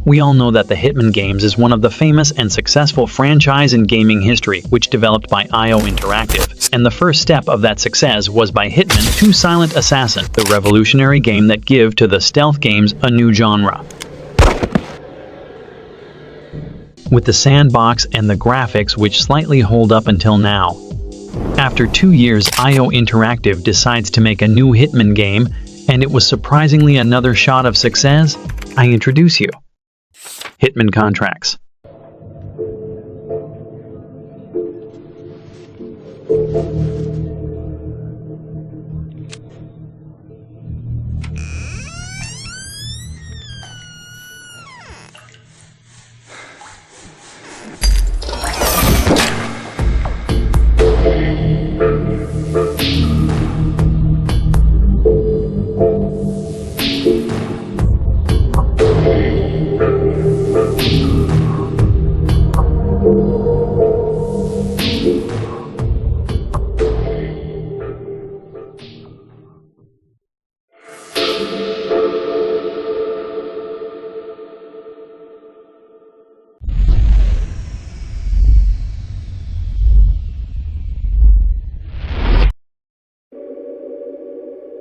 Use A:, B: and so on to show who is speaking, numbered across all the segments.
A: We all know that the Hitman games is one of the famous and successful franchise in gaming history, which developed by Eidos Interactive. And the first step of that success was by Hitman 2 Silent Assassin, the revolutionary game that gave to the stealth games a new genre. With the sandbox and the graphics which slightly hold up until now. After 2 years, Eidos Interactive decides to make a new Hitman game, and it was surprisingly another shot of success. I introduce you. Hitman Contracts.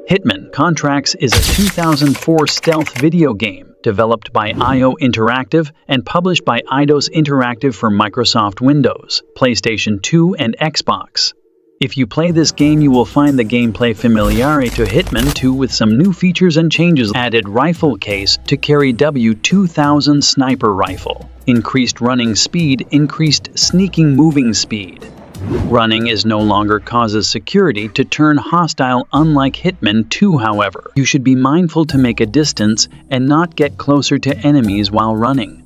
A: Hitman Contracts is a 2004 stealth video game developed by Eidos Interactive and published by Eidos Interactive for Microsoft Windows, PlayStation 2, and Xbox. If you play this game, you will find the gameplay familiar to Hitman 2 with some new features and changes. Added rifle case to carry W2000 sniper rifle. Increased running speed, increased sneaking moving speed. Running is no longer causes security to turn hostile, unlike Hitman 2, however. You should be mindful to make a distance and not get closer to enemies while running,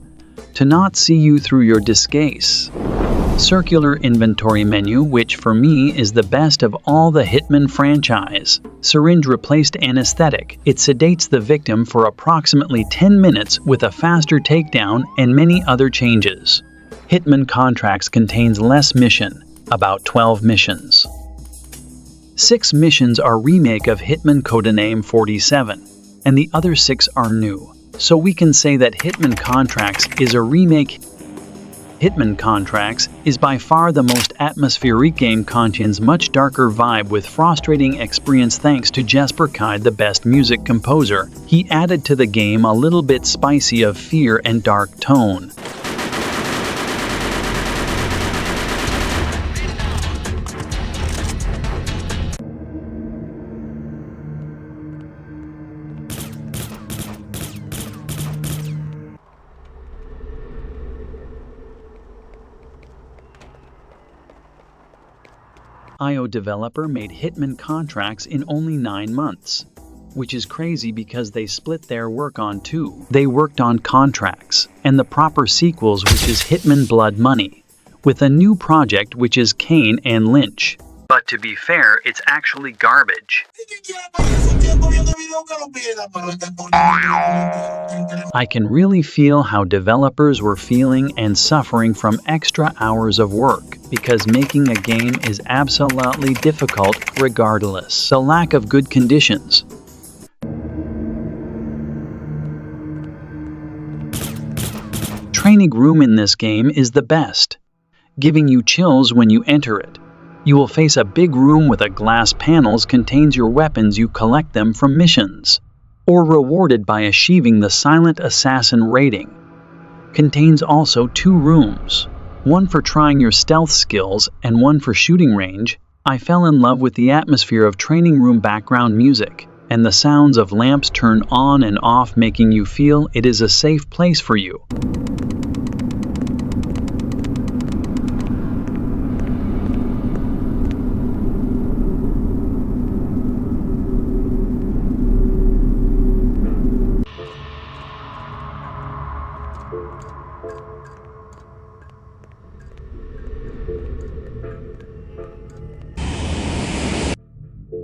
A: to not see you through your disguise. Circular inventory menu, which for me is the best of all the Hitman franchise. Syringe replaced anesthetic. It sedates the victim for approximately 10 minutes with a faster takedown and many other changes. Hitman Contracts contains less mission. About 12 missions. 6 missions are remake of Hitman Codename 47, and the other 6 are new. So we can say that Hitman Contracts is a remake. Hitman Contracts is by far the most atmospheric game, contains much darker vibe with frustrating experience thanks to Jesper Kyd, the best music composer. He added to the game a little bit spicy of fear and dark tone. Eidos developer made Hitman Contracts in only 9 months, which is crazy because they split their work on 2. They worked on Contracts and the proper sequels, which is Hitman Blood Money, with a new project which is Kane and Lynch. But to be fair, it's actually garbage. I can really feel how developers were feeling and suffering from extra hours of work, because making a game is absolutely difficult regardless. The lack of good conditions. Training room in this game is the best, giving you chills when you enter it. You will face a big room with a glass panels contains your weapons. You collect them from missions, or rewarded by achieving the Silent Assassin rating. Contains also 2 rooms, one for trying your stealth skills and one for shooting range. I fell in love with the atmosphere of training room background music, and the sounds of lamps turn on and off, making you feel it is a safe place for you.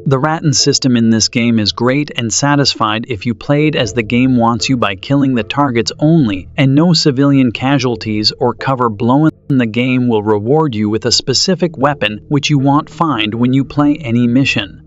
A: The rattan system in this game is great and satisfied if you played as the game wants you by killing the targets only and no civilian casualties or cover blown. The game will reward you with a specific weapon which you won't find when you play any mission.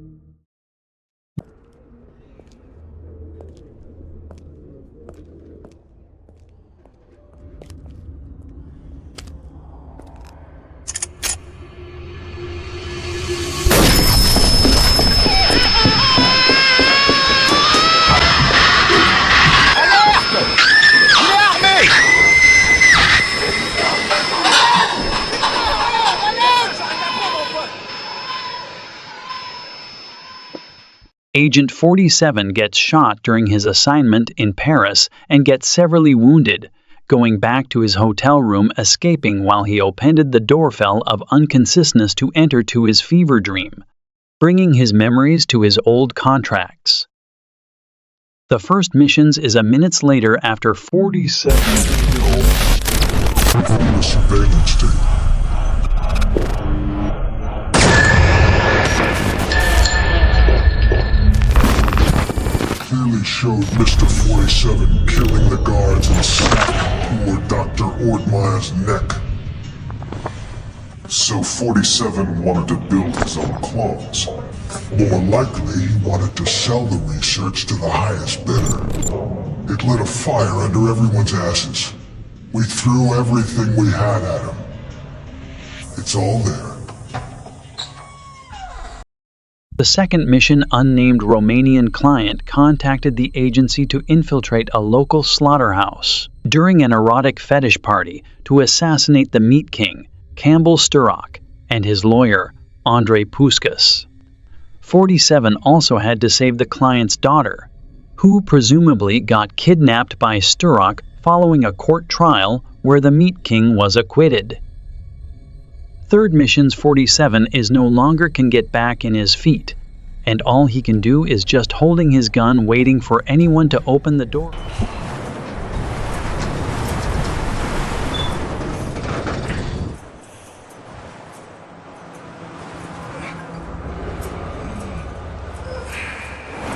A: Agent 47 gets shot during his assignment in Paris and gets severely wounded, going back to his hotel room, escaping while he opened the doorbell of unconsciousness to enter to his fever dream, bringing his memories to his old contracts. The first missions is a minutes later after 47
B: the surveillance tape. Clearly showed Mr. 47 killing the guards and snapping poor Dr. Ortmeyer's neck. So 47 wanted to build his own clones. More likely, he wanted to sell the research to the highest bidder. It lit a fire under everyone's asses. We threw everything we had at him. It's all there.
A: The second mission, unnamed Romanian client contacted the agency to infiltrate a local slaughterhouse during an erotic fetish party to assassinate the Meat King, Campbell Sturrock, and his lawyer, Andrei Puskas. 47 also had to save the client's daughter, who presumably got kidnapped by Sturrock following a court trial where the Meat King was acquitted. Third mission's 47 is no longer can get back in his feet, and all he can do is just holding his gun waiting for anyone to open the door.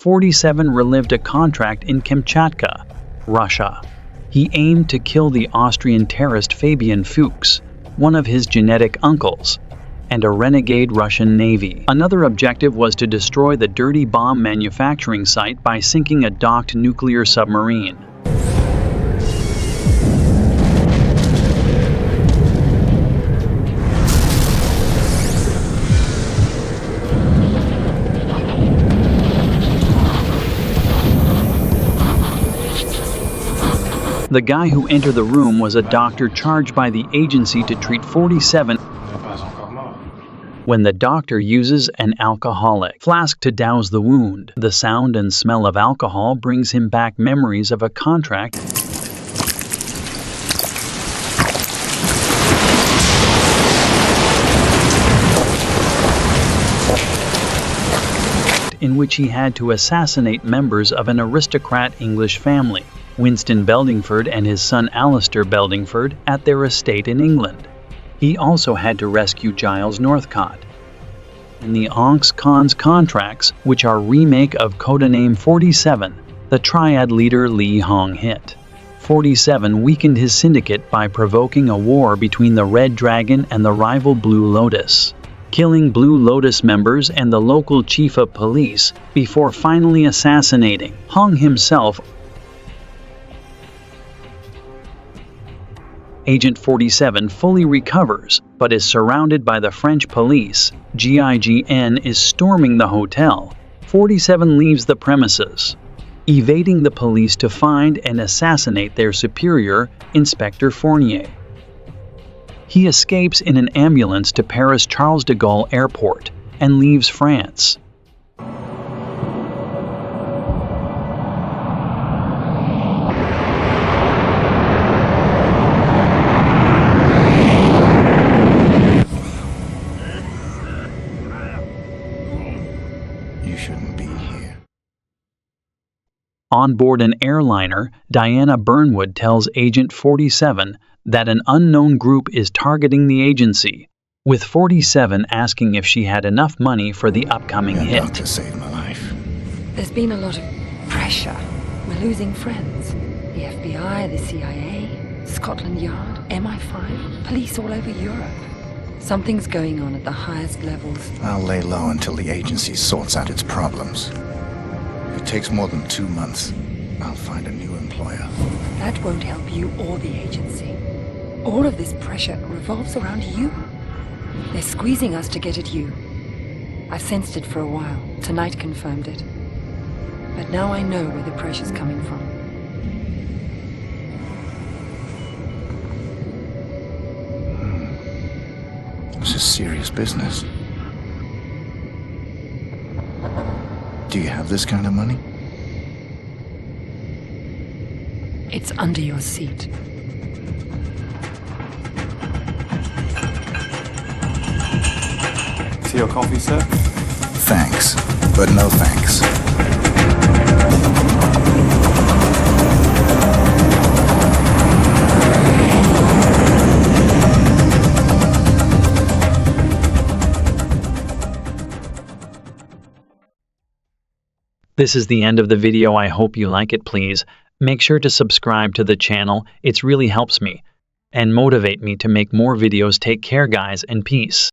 A: .47 relived a contract in Kamchatka, Russia. He aimed to kill the Austrian terrorist Fabian Fuchs, one of his genetic uncles, and a renegade Russian navy. Another objective was to destroy the dirty bomb manufacturing site by sinking a docked nuclear submarine. The guy who entered the room was a doctor charged by the agency to treat 47 when the doctor uses an alcoholic flask to douse the wound. The sound and smell of alcohol brings him back memories of a contract in which he had to assassinate members of an aristocrat English family, Winston Beldingford and his son Alistair Beldingford, at their estate in England. He also had to rescue Giles Northcott. In the Onks Cons Contracts, which are remake of Codename 47, the Triad leader Lee Hong-hit. 47 weakened his syndicate by provoking a war between the Red Dragon and the rival Blue Lotus, killing Blue Lotus members and the local chief of police before finally assassinating Hong himself. Agent 47 fully recovers, but is surrounded by the French police. GIGN is storming the hotel. 47 leaves the premises, evading the police to find and assassinate their superior, Inspector Fournier. He escapes in an ambulance to Paris Charles de Gaulle Airport and leaves France. On board an airliner, Diana Burnwood tells Agent 47 that an unknown group is targeting the agency, with 47 asking if she had enough money for the upcoming hit.
C: Doctor saved my life.
D: There's been a lot of pressure. We're losing friends. The FBI, the CIA, Scotland Yard, MI5, police all over Europe. Something's going on at the highest levels.
C: I'll lay low until the agency sorts out its problems. If it takes more than 2 months, I'll find a new employer.
D: That won't help you or the agency. All of this pressure revolves around you. They're squeezing us to get at you. I've sensed it for a while. Tonight confirmed it. But now I know where the pressure's coming from.
C: This is serious business. Do you have this kind of money?
D: It's under your seat.
E: See your coffee, sir?
C: Thanks, but no thanks.
A: This is the end of the video. I hope you like it. Please make sure to subscribe to the channel. It really helps me and motivate me to make more videos. Take care, guys, and peace.